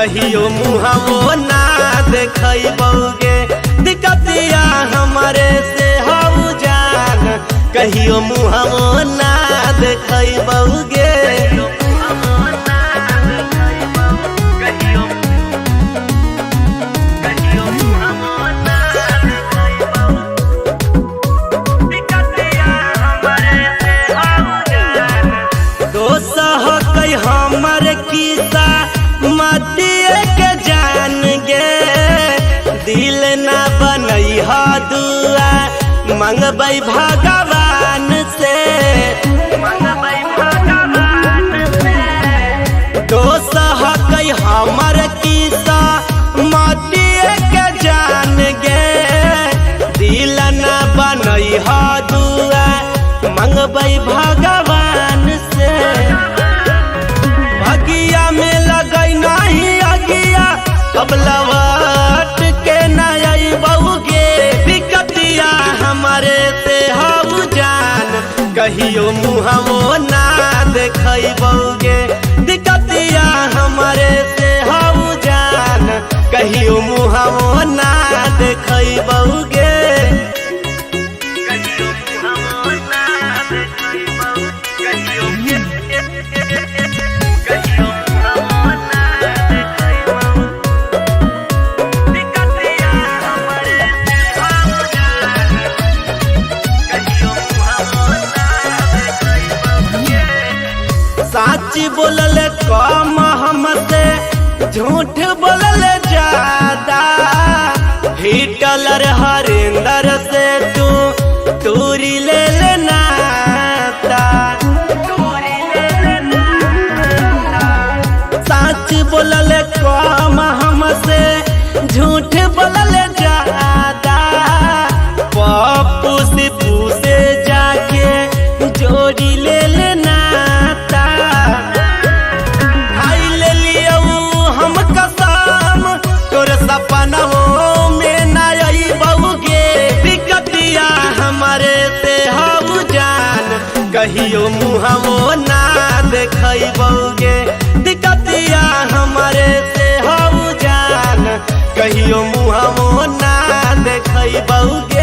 कहियो मुहवो ना देखबौगे। दिक्कतिया हमारे से हऊ जान कहियो मुहवो ना देखबौगे। हमर किस्सा मतिए के जान गे दिल ना बनैहा दुआ मंगबै भगवान से। दोष हकै हमर किस्सा मतिए के जान गे दिल ना बनैहा दुआ मंगबै भगवान से। अगिया में लगई नहीं अगिया अब लौट के नहीं बउगे। दिक्कतिया हमारे से हऊ जान कहियो मुहवो ना देखबौगे। दिक्कतिया हमारे से हऊ जान कहियो मुहवो ना देखबौगे। सच बोलल कम हमसे झूठ बोलल ज्यादा। हिटलर हरिंदर से तू दूरी ले नाता। सच बोलल कम हमसे झूठ बोलल ज्यादा। पप्पू सिपू से जाके जोड़ी ले नाता। खाई ले लियो हम कसम तोर सपनों में ना अइबौगे। दिक्कतिया हमारे से हऊ जान कहियो मुहवो ना देखबौगे। दिक्कतिया हमारे से हऊ जान कहियो मुहवो ना देखबौगे।